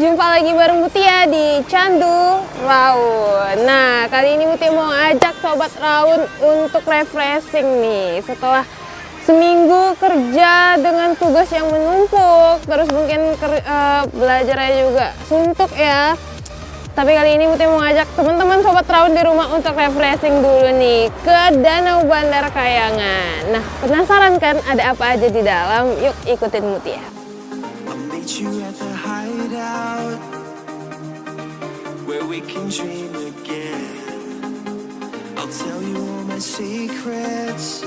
Jumpa lagi bareng Mutia di Candu Raun. Nah, kali ini Mutia mau ajak Sobat Raun untuk refreshing nih. Setelah seminggu kerja dengan tugas yang menumpuk, terus mungkin belajarnya juga suntuk ya. Tapi kali ini Mutia mau ngajak teman-teman Sobat Raun di rumah untuk refreshing dulu nih ke Danau Bandar Kayangan. Nah, penasaran kan ada apa aja di dalam? Yuk ikutin Mutia. You at the hideout where we can dream again. I'll tell you all my secrets.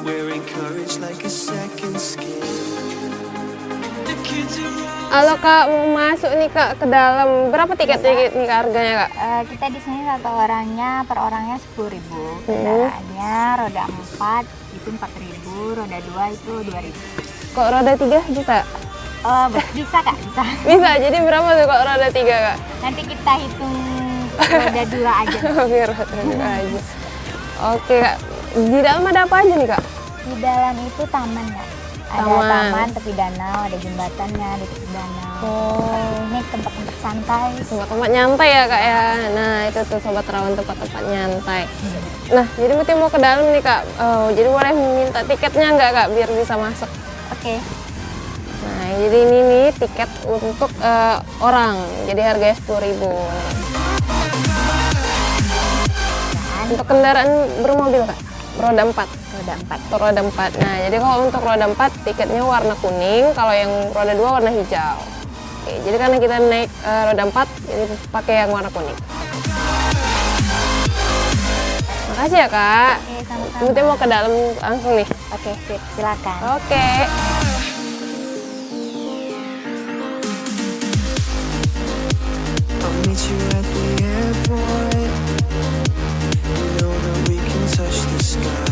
We're encouraged like a second skin. The kids are Halo Kak, mau masuk nih Kak ke dalam. Berapa tiketnya nih Kak, harganya Kak? Kita di sini satu orangnya per orangnya 10.000. Kendaraannya roda 4 itu 4.000, roda 2 itu 2.000. Kok roda 3 bisa? Bisa Kak, bisa. Bisa, jadi berapa tuh kok roda 3 Kak? Nanti kita hitung roda 2 aja. Oke, roda 2 aja. Oke Kak, di dalam ada apa aja nih Kak? Di dalam itu taman Kak. Ada taman, tepi danau, ada jembatannya di tepi danau. Ini tempat-tempat santai. Tempat-tempat nyantai ya Kak ya. Nah itu tuh Sobat Raun, tempat-tempat nyantai. Nah jadi Mutia mau ke dalam nih Kak. Jadi boleh minta tiketnya nggak Kak biar bisa masuk? Oke. Nah jadi ini nih tiket untuk orang. Jadi harganya 10.000. Untuk kendaraan bermobil Kak? Roda 4. Roda 4. Roda 4. Nah, jadi kalau untuk roda 4 tiketnya warna kuning, kalau yang roda 2 warna hijau. Oke, jadi karena kita naik roda 4, jadi pakai yang warna kuning. Makasih ya, Kak. Oke, sama-sama. Mutia mau ke dalam langsung nih. Oke, sip. Silakan. Oke. I'll meet you at the airport. You know that we can touch the sky.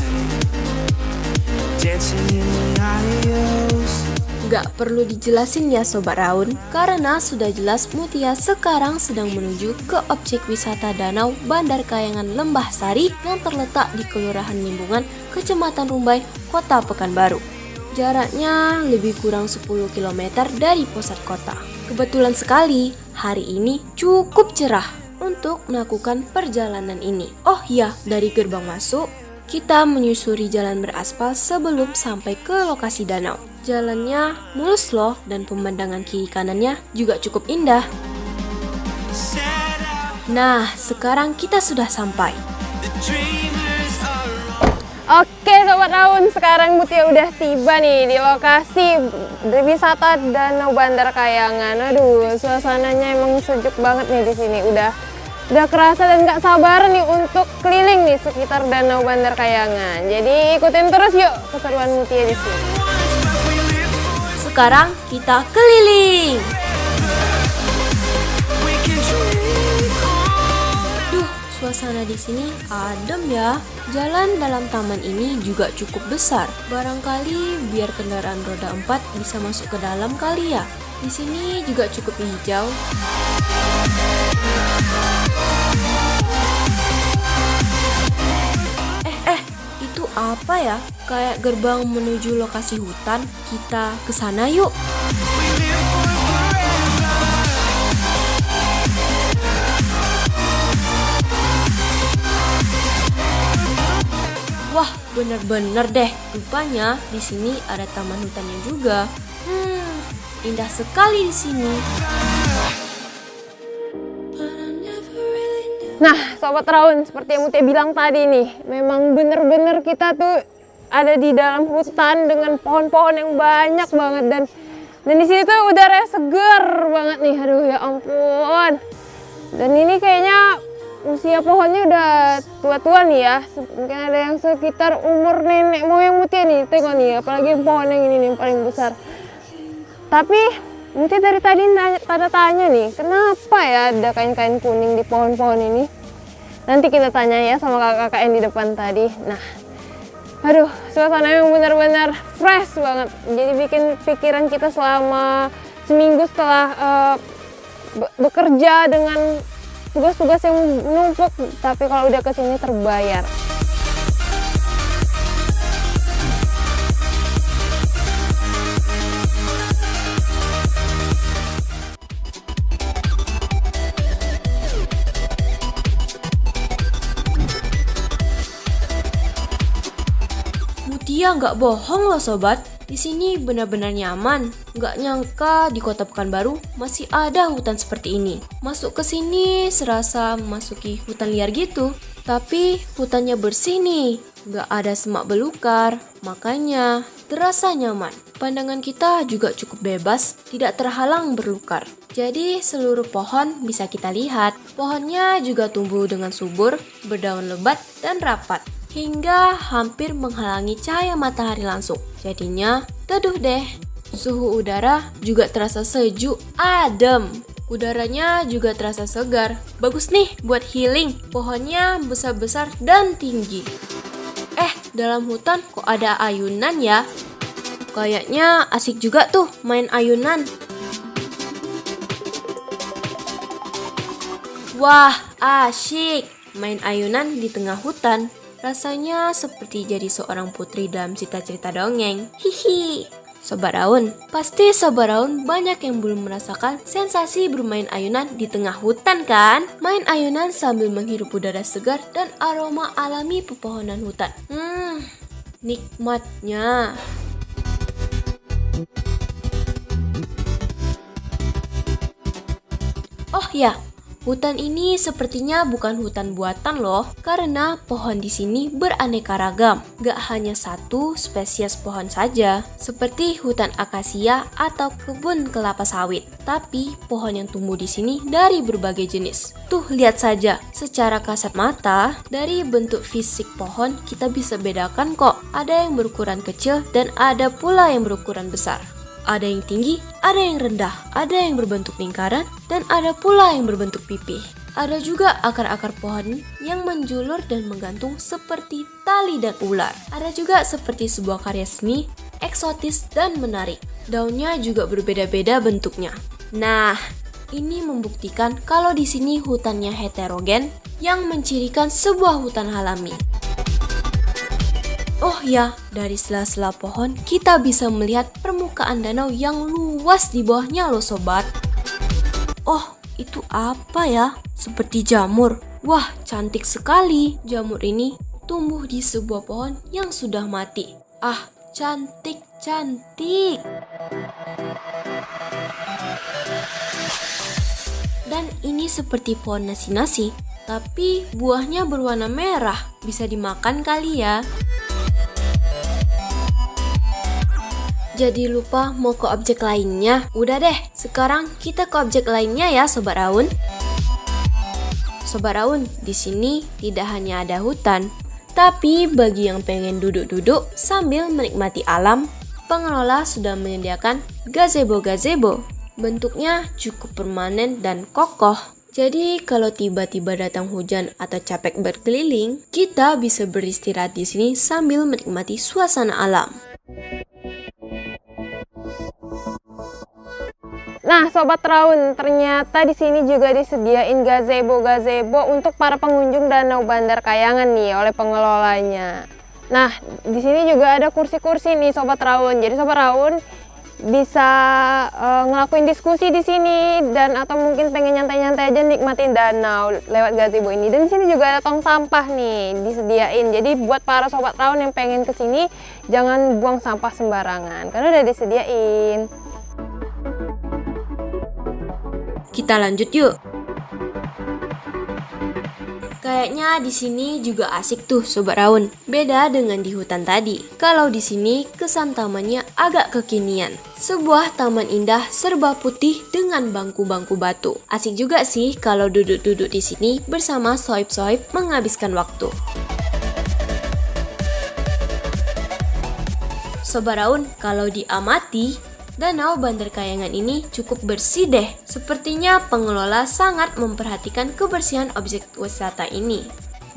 Dancing in the aisles. Gak perlu dijelasin ya Sobat Raun, karena sudah jelas Mutia sekarang sedang menuju ke objek wisata Danau Bandar Kayangan Lembah Sari yang terletak di Kelurahan Limbungan, Kecamatan Rumbai, Kota Pekanbaru. Jaraknya lebih kurang 10 km dari pusat kota. Kebetulan sekali, hari ini cukup cerah untuk melakukan perjalanan ini. Oh iya, dari gerbang masuk, kita menyusuri jalan beraspal sebelum sampai ke lokasi danau. Jalannya mulus loh dan pemandangan kiri kanannya juga cukup indah. Nah, sekarang kita sudah sampai. Oke Sobat Raun, sekarang Mutia udah tiba nih di lokasi wisata Danau Bandar Kayangan. Aduh, suasananya emang sejuk banget nih di sini. Udah kerasa dan nggak sabar nih untuk keliling nih sekitar Danau Bandar Kayangan. Jadi ikutin terus yuk keseruan Mutia di sini. Sekarang kita keliling. Duh, suasana di sini adem ya. Jalan dalam taman ini juga cukup besar. Barangkali biar kendaraan roda 4 bisa masuk ke dalam kali ya. Di sini juga cukup hijau. Itu apa ya? Kayak gerbang menuju lokasi hutan. Kita ke sana yuk. Wah, bener-bener deh. Rupanya di sini ada taman hutannya juga. Indah sekali di sini. Nah Sobat Raun, seperti yang Mutia bilang tadi nih, memang bener-bener kita tuh ada di dalam hutan dengan pohon-pohon yang banyak banget dan di sini tuh udaranya segar banget nih. Aduh ya ampun. Dan ini kayaknya usia pohonnya udah tua-tua nih ya. Mungkin ada yang sekitar umur nenek moyang Mutia nih. Tengok nih, apalagi pohon yang ini nih yang paling besar. Tapi Mutia dari tadi tanya nih, kenapa ya ada kain-kain kuning di pohon-pohon ini? Nanti kita tanya ya sama kakak-kakak yang di depan tadi. Nah, aduh, suasana yang benar-benar fresh banget. Jadi bikin pikiran kita selama seminggu setelah bekerja dengan tugas-tugas yang menumpuk, tapi kalau udah kesini terbayar. Mutia nggak bohong loh sobat. Di sini benar-benar nyaman. Nggak nyangka di Kota Pekanbaru masih ada hutan seperti ini. Masuk ke sini serasa memasuki hutan liar gitu. Tapi hutannya bersih nih. Nggak ada semak belukar. Makanya terasa nyaman. Pandangan kita juga cukup bebas, tidak terhalang berlukar. Jadi seluruh pohon bisa kita lihat. Pohonnya juga tumbuh dengan subur, berdaun lebat dan rapat, hingga hampir menghalangi cahaya matahari langsung. Jadinya teduh deh. Suhu udara juga terasa sejuk, adem. Udaranya juga terasa segar. Bagus nih buat healing. Pohonnya besar-besar dan tinggi. Dalam hutan kok ada ayunan ya? Kayaknya asik juga tuh main ayunan. Wah, asyik main ayunan di tengah hutan. Rasanya seperti jadi seorang putri dalam cerita-cerita dongeng. Hihi. Sobat Raun, pasti Sobat Raun banyak yang belum merasakan sensasi bermain ayunan di tengah hutan kan? Main ayunan sambil menghirup udara segar dan aroma alami pepohonan hutan. Nikmatnya. Oh ya, hutan ini sepertinya bukan hutan buatan loh, karena pohon di sini beraneka ragam. Gak hanya satu spesies pohon saja, seperti hutan akasia atau kebun kelapa sawit. Tapi pohon yang tumbuh di sini dari berbagai jenis. Tuh lihat saja, secara kasat mata, dari bentuk fisik pohon kita bisa bedakan kok. Ada yang berukuran kecil dan ada pula yang berukuran besar. Ada yang tinggi, ada yang rendah, ada yang berbentuk lingkaran, dan ada pula yang berbentuk pipih. Ada juga akar-akar pohon yang menjulur dan menggantung seperti tali dan ular. Ada juga seperti sebuah karya seni, eksotis dan menarik. Daunnya juga berbeda-beda bentuknya. Nah, ini membuktikan kalau di sini hutannya heterogen yang mencirikan sebuah hutan alami. Oh ya, dari sela-sela pohon kita bisa melihat permukaan danau yang luas di bawahnya loh sobat. Oh, itu apa ya? Seperti jamur. Wah, cantik sekali. Jamur ini tumbuh di sebuah pohon yang sudah mati. Ah, cantik-cantik. Dan ini seperti pohon nasi-nasi, tapi buahnya berwarna merah. Bisa dimakan kali ya. Jadi lupa mau ke objek lainnya. Udah deh, sekarang kita ke objek lainnya ya Sobat Raun. Sobat Raun, di sini tidak hanya ada hutan, tapi bagi yang pengen duduk-duduk sambil menikmati alam, pengelola sudah menyediakan gazebo-gazebo. Bentuknya cukup permanen dan kokoh. Jadi kalau tiba-tiba datang hujan atau capek berkeliling, kita bisa beristirahat di sini sambil menikmati suasana alam. Nah, Sobat Raun, ternyata di sini juga disediain gazebo-gazebo untuk para pengunjung Danau Bandar Kayangan nih oleh pengelolanya. Nah, di sini juga ada kursi-kursi nih Sobat Raun. Jadi Sobat Raun bisa ngelakuin diskusi di sini dan atau mungkin pengen nyantai-nyantai aja nikmatin danau lewat gazebo ini. Dan di sini juga ada tong sampah nih disediain. Jadi buat para Sobat Raun yang pengen ke sini jangan buang sampah sembarangan karena udah disediain. Kita lanjut yuk. Kayaknya di sini juga asik tuh Sobat Raun. Beda dengan di hutan tadi. Kalau di sini kesan tamannya agak kekinian. Sebuah taman indah serba putih dengan bangku-bangku batu. Asik juga sih kalau duduk-duduk di sini bersama sohib-sohib menghabiskan waktu. Sobat Raun, kalau diamati, Danau Bandar Kayangan ini cukup bersih deh. Sepertinya pengelola sangat memperhatikan kebersihan objek wisata ini.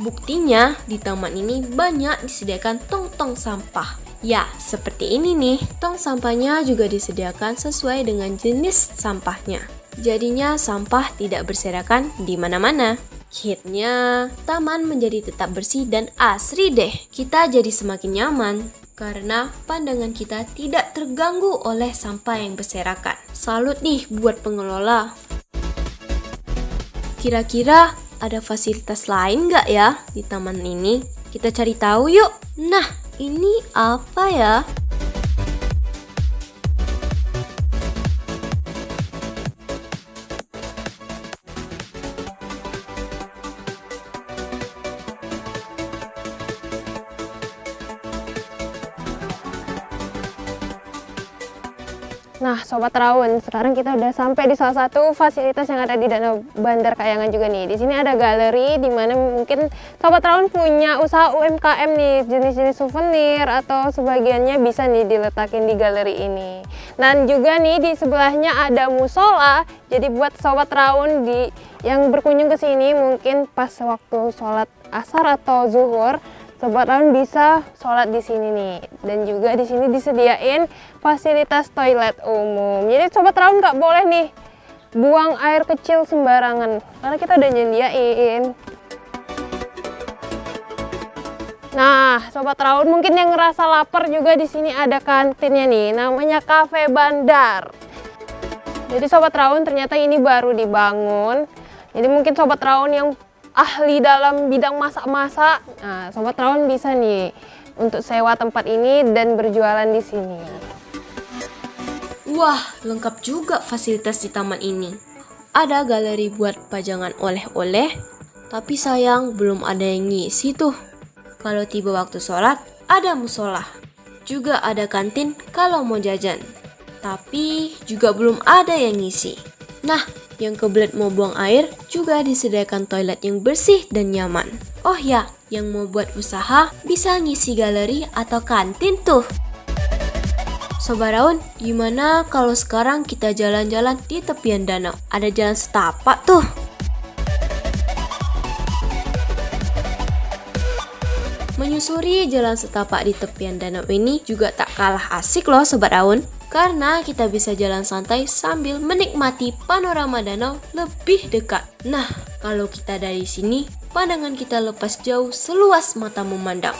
Buktinya, di taman ini banyak disediakan tong-tong sampah. Ya, seperti ini nih. Tong sampahnya juga disediakan sesuai dengan jenis sampahnya. Jadinya sampah tidak berserakan di mana-mana. Hitnya, taman menjadi tetap bersih dan asri deh. Kita jadi semakin nyaman karena pandangan kita tidak terganggu oleh sampah yang berserakan. Salut nih buat pengelola. Kira-kira ada fasilitas lain nggak ya di taman ini? Kita cari tahu yuk. Nah, Ini apa ya? Nah, Sobat Raun, sekarang kita udah sampai di salah satu fasilitas yang ada di Danau Bandar Kayangan juga nih. Di sini ada galeri di mana mungkin Sobat Raun punya usaha UMKM nih, jenis-jenis souvenir atau sebagiannya bisa nih diletakin di galeri ini. Dan juga nih di sebelahnya ada musola. Jadi buat Sobat Raun yang berkunjung ke sini mungkin pas waktu sholat asar atau zuhur, Sobat Raun bisa sholat di sini nih, dan juga di sini disediain fasilitas toilet umum. Jadi Sobat Raun nggak boleh nih buang air kecil sembarangan, karena kita udah nyediain. Nah, Sobat Raun mungkin yang ngerasa lapar juga di sini ada kantinnya nih, namanya Cafe Bandar. Jadi Sobat Raun ternyata ini baru dibangun. Jadi mungkin Sobat Raun yang ahli dalam bidang masak-masak, nah Sobat Raun bisa nih untuk sewa tempat ini dan berjualan di sini. Wah, lengkap juga fasilitas di taman ini. Ada galeri buat pajangan oleh-oleh, tapi sayang belum ada yang ngisi tuh. Kalau tiba waktu sholat, ada musola. Juga ada kantin kalau mau jajan, tapi juga belum ada yang ngisi. Nah, yang kebelet mau buang air juga disediakan toilet yang bersih dan nyaman. Oh ya, yang mau buat usaha bisa ngisi galeri atau kantin tuh. Sobat Raun, gimana kalau sekarang kita jalan-jalan di tepian danau? Ada jalan setapak tuh. Menyusuri jalan setapak di tepian danau ini juga tak kalah asik loh Sobat Raun. Karena kita bisa jalan santai sambil menikmati panorama danau lebih dekat. Nah, kalau kita dari sini, pandangan kita lepas jauh seluas mata memandang.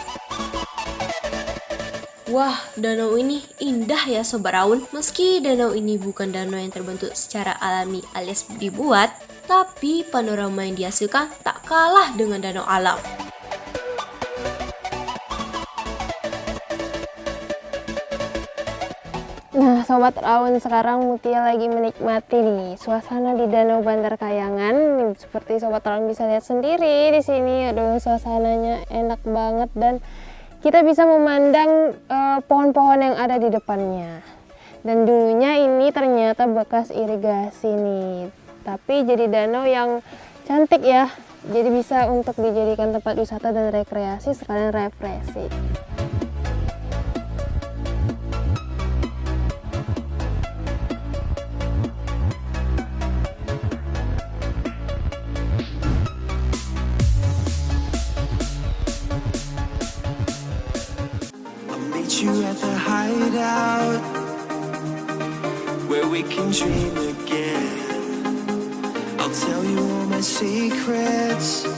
Wah, danau ini indah ya Sobat Raun. Meski danau ini bukan danau yang terbentuk secara alami alias dibuat, tapi panorama yang dihasilkan tak kalah dengan danau alam. Nah, Sobat Raun, sekarang Mutia lagi menikmati nih suasana di Danau Bandar Kayangan. Seperti Sobat Raun bisa lihat sendiri di sini, aduh suasananya enak banget dan kita bisa memandang pohon-pohon yang ada di depannya. Dan dulunya ini ternyata bekas irigasi nih, tapi jadi danau yang cantik ya. Jadi bisa untuk dijadikan tempat wisata dan rekreasi sekalian refreshing. You at the hideout where we can dream again. I'll tell you all my secrets.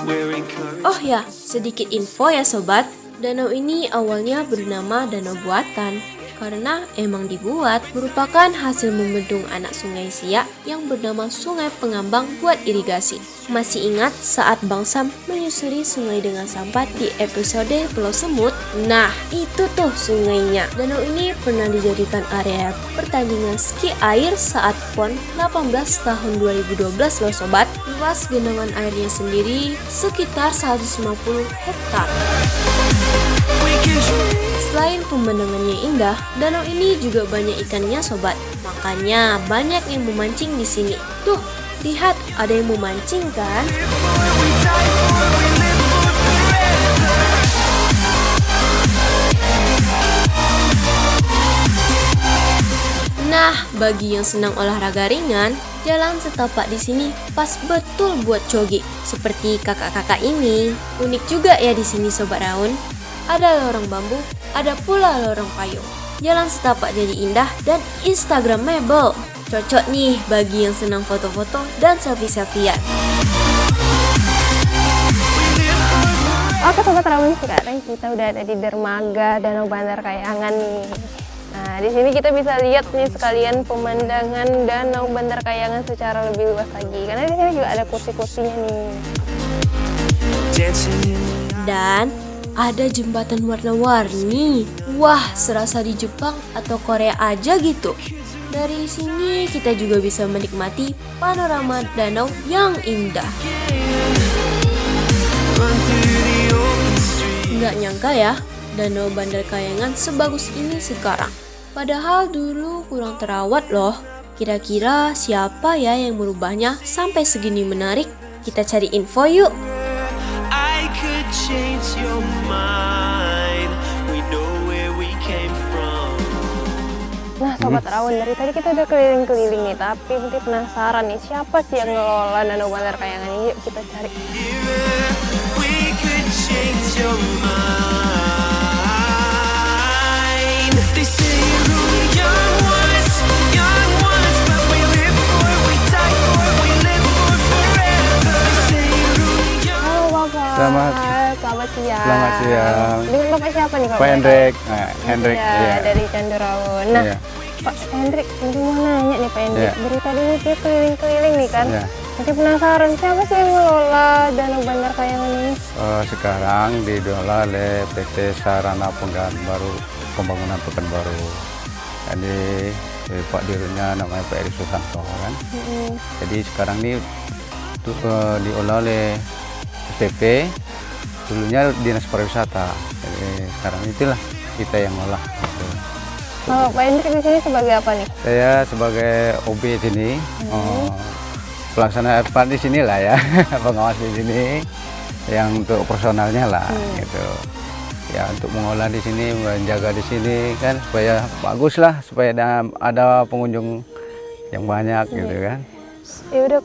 We're encouraged. Oh ya, sedikit info ya sobat. Danau ini awalnya bernama Danau Buatan karena emang dibuat merupakan hasil membendung anak sungai Siak yang bernama Sungai Pengambang buat irigasi. Masih ingat saat Bang Sam menyusuri sungai dengan sampat di episode Pulau Semut? Nah, itu tuh sungainya. Danau ini pernah dijadikan area pertandingan ski air saat PON 18 tahun 2012 loh sobat. Luas genangan airnya sendiri sekitar 150 hektar. Selain pemandangannya indah, danau ini juga banyak ikannya sobat. Makanya banyak yang memancing di sini. Tuh, lihat ada yang memancing kan? Nah, bagi yang senang olahraga ringan, jalan setapak di sini pas betul buat jogging. Seperti kakak-kakak ini. Unik juga ya di sini sobat Raun. Ada lorong bambu, ada pula lorong payung. Jalan setapak jadi indah dan instagramable. Cocok nih bagi yang senang foto-foto dan selfie-selfiean. Oke Sobat Raun, sekarang kita udah ada di dermaga Danau Bandar Kayangan nih. Nah, di sini kita bisa lihat nih sekalian pemandangan Danau Bandar Kayangan secara lebih luas lagi. Karena di sini juga ada kursi-kursinya nih. Dan ada jembatan warna-warni. Wah, serasa di Jepang atau Korea aja gitu. Dari sini kita juga bisa menikmati panorama danau yang indah. Run through the open street. Nggak nyangka ya, Danau Bandar Kayangan sebagus ini sekarang. Padahal dulu kurang terawat loh. Kira-kira siapa ya yang merubahnya sampai segini menarik? Kita cari info yuk. I could change your mind. We know where we came from. Nah Sobat Rawon, dari tadi kita udah keliling-keliling nih, tapi mungkin penasaran nih siapa sih yang ngelola Danau Bandar Kayangan ini? Yuk kita cari. We could change your mind. They say you're only young ones, but we live for it, we die for it, we live for forever. They say you're only young. Halo Bapak. Selamat siang. Selamat siang. Dengan Bapak siapa nih? Pak Hendrik. Hendrik. Ya, Iya. dari Candu Rawon. Nah, Iya. Pak Hendrik, nanti mau nanya nih Pak Hendrik. Iya. Dari tadi nih dia keliling-keliling nih kan. Iya. Nanti penasaran siapa sih yang ngelola Danau Bandar Kayangan ini? Sekarang dikelola oleh PT Sarana Pembangunan Pekanbaru. Jadi Pak Dirutnya namanya Pak Eri Susanto kan. Jadi sekarang ini diolah oleh SPP, dulunya Dinas Pariwisata. Jadi sekarang itulah kita yang ngolah. Gitu. Kalau Pak Hendrik di sini sebagai apa nih? Saya sebagai OB di sini, pelaksana FPAN di sini lah ya, pengawas di sini, yang untuk personalnya lah gitu. Ya untuk mengolah di sini, menjaga di sini kan supaya bagus lah, supaya ada pengunjung yang banyak gitu kan. Ya udah,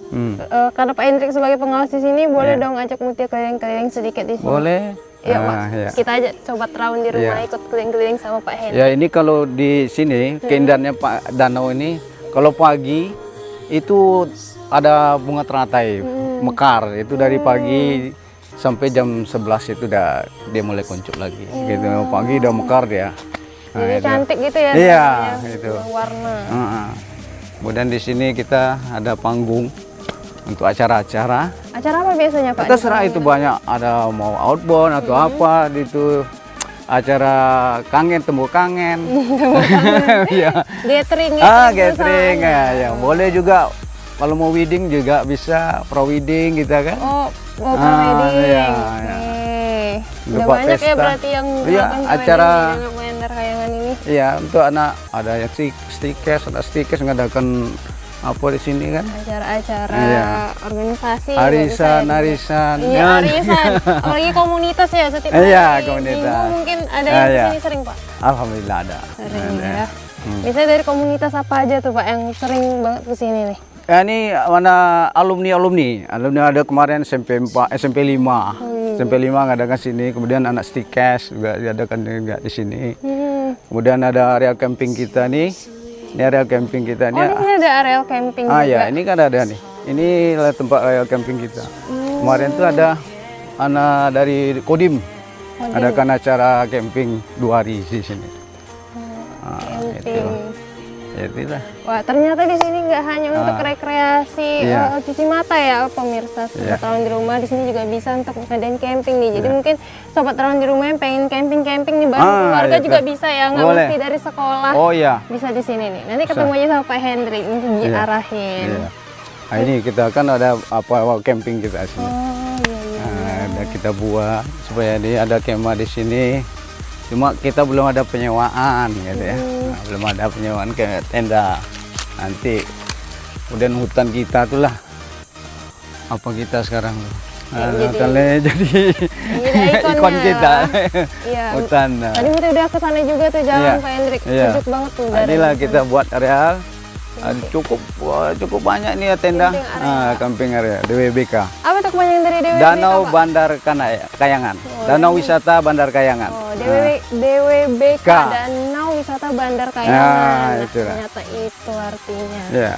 karena Pak Hendrik sebagai pengawas di sini, boleh dong ajak Mutia keliling-keliling sedikit di sini. Boleh. Ya, Pak. Ya. Kita aja Sobat Rawon di rumah Iya. ikut keliling-keliling sama Pak Hendrik. Ya ini kalau di sini keindahannya Pak Danau ini, kalau pagi itu ada bunga teratai mekar, itu dari pagi sampai jam 11 itu dia mulai kuncup lagi. Gitu pagi udah mekar dia. Nah, Jadi itu. cantik gitu ya. Iya, namanya, itu. warna. Kemudian di sini kita ada panggung untuk acara-acara. Acara apa biasanya Pak? Terserah itu banyak, ada mau outbound atau apa itu acara kangen temu kangen. Iya. Gathering Gathering ya. Boleh juga kalau mau wedding juga bisa pro wedding kita kan. Oh, wedding. Iya, iya. Oke. Udah Buat banyak ya pesta. berarti yang Iya, melakukan acara. wedding di Danau Bandar Kayangan ini. Iya, untuk anak ada yang stikes, ada stikes ngadakan apa di sini kan. Acara-acara Iya. organisasi. Arisan, bisa arisan. Iya, kan? arisan. Apalagi komunitas ya setiap Iya, hari komunitas. Minggu mungkin ada yang Iya. kesini sering Pak. Alhamdulillah ada. Sering Ada. ya. Biasanya dari komunitas apa aja tuh Pak yang sering banget kesini nih? Ya, ini mana alumni ada kemarin SMP 4, SMP 5. SMP 5 ngadakan sini, kemudian anak stikes juga diadakan juga di sini. Kemudian ada area camping kita nih. Ini area camping kita Oh, nih. di sini ada areal camping juga. Ya, ini kan ada nih. Ini adalah tempat area camping kita. Kemarin tuh ada anak dari Kodim. Adakan acara camping 2 hari di sini. Camping. Ya, itulah. Wah, ternyata di sini nggak hanya untuk rekreasi Iya. cuci mata ya pemirsa Sobat Rawon di rumah, di sini juga bisa untuk ngadain camping nih. Jadi mungkin Sobat Rawon di rumah yang pengen camping nih bareng keluarga itu. juga bisa ya, nggak Boleh. mesti dari sekolah. Oh iya. Bisa di sini nih. Nanti ketemu aja sama Pak Hendrik, nanti diarahin. Iya. Nah, ini kita kan ada apa camping kita sini. Oh iya. Nah, ada kita buat supaya ada kemah di sini. Cuma kita belum ada penyewaan gitu ya. Nah, belum ada penyewaan kayak tenda. Nanti kemudian hutan kita tuh lah. Apa kita sekarang? Nah, jadi ikon kita. Iya. Hutan. Nah. Tadi Mutia udah kesana juga tuh jalan Iya. Pak Hendrik. Iya. Sejuk banget tuh. Inilah kita buat areal. Cukup banyak nih ya tenda. Camping area DWBK. Apa tuh kepanjangan dari DWBK? Danau Pak? Bandar Kayangan. Danau Wisata Bandar Kayangan. Oh, DWBK K. Danau Wisata Bandar Kayangan. Nah, itulah. ternyata itu artinya. Ya,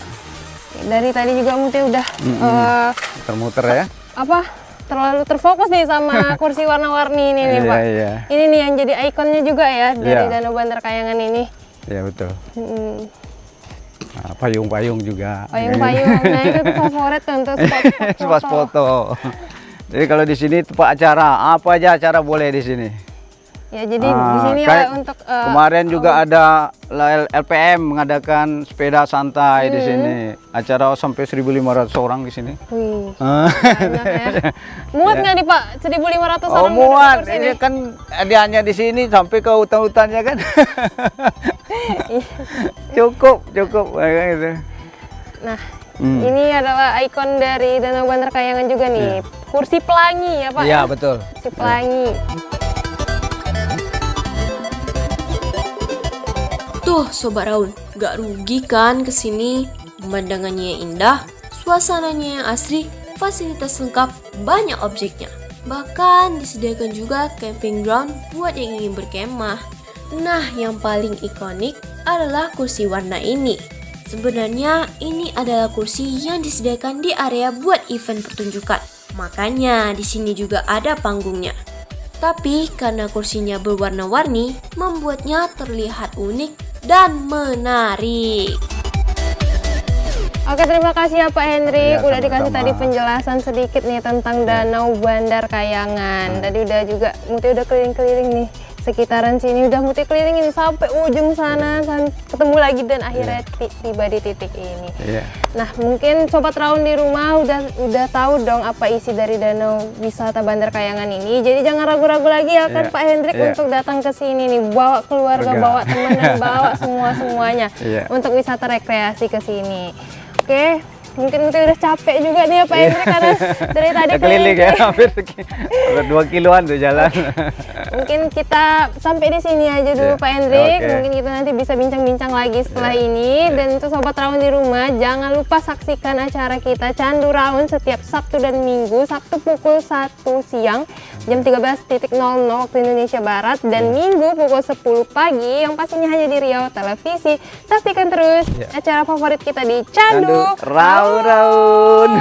Dari tadi juga Mutia udah muter-muter ya. terlalu terfokus nih sama kursi warna-warni ini nih Iya, Pak. iya. Ini nih yang jadi ikonnya juga ya dari Iya. Danau Bandar Kayangan ini. Ya betul. Mm. Nah, payung-payung juga. Payung-payung. Nah itu tuh favorit tuh untuk spot Spot foto. Jadi kalau di sini tempat acara, apa aja acara boleh di sini. Ya, jadi di sini kayak untuk kemarin juga ada LPM mengadakan sepeda santai di sini. Acara sampai 1.500 orang di sini. wih, banyak ya. Muat nggak nih Pak 1.500 Oh orang muat, duduk di sini? ini kan dia hanya di sini sampai ke hutan-hutannya kan. cukup kayak gitu. Nah, ini adalah ikon dari Danau Bandar Kayangan juga nih. Kursi pelangi ya Pak? Iya ya? betul. Kursi pelangi. Tuh Sobat Raun, gak rugi kan kesini? Pemandangannya yang indah, suasananya yang asri, fasilitas lengkap, banyak objeknya. Bahkan disediakan juga camping ground buat yang ingin berkemah. Nah, yang paling ikonik adalah kursi warna ini. Sebenarnya ini adalah kursi yang disediakan di area buat event pertunjukan. Makanya di sini juga ada panggungnya. Tapi karena kursinya berwarna-warni, membuatnya terlihat unik dan menarik. Oke, terima kasih ya Pak Hendrik. Iya, Udah dikasih sama-sama. tadi penjelasan sedikit nih tentang Danau Bandar Kayangan. Tadi udah juga Muti udah keliling-keliling nih sekitaran sini, udah Muti kelilingin sampai ujung sana, ketemu lagi dan akhirnya tiba di titik ini. Iya. Nah, mungkin Sobat Raun di rumah udah tahu dong apa isi dari Danau Wisata Bandar Kayangan ini. Jadi jangan ragu-ragu lagi ya kan Iya, Pak Hendrik iya. untuk datang ke sini nih, bawa keluarga, Keluarga. bawa teman dan bawa semuanya Iya. untuk wisata rekreasi ke sini. Oke, mungkin udah capek juga nih ya Pak Hendrik karena dari tadi Ya, keliling ya, hampir 2 kiloan tuh jalan. Mungkin kita sampai di sini aja dulu Iya. Pak Hendrik. Oke. Mungkin kita nanti bisa bincang-bincang lagi setelah ini. Dan untuk Sobat Raun di rumah, jangan lupa saksikan acara kita Candu Raun setiap Sabtu dan Minggu. Sabtu pukul 1 siang, jam 13.00 waktu Indonesia Barat. Dan Minggu pukul 10 pagi, yang pastinya hanya di Riau Televisi. Saksikan terus acara favorit kita di Candu Raun.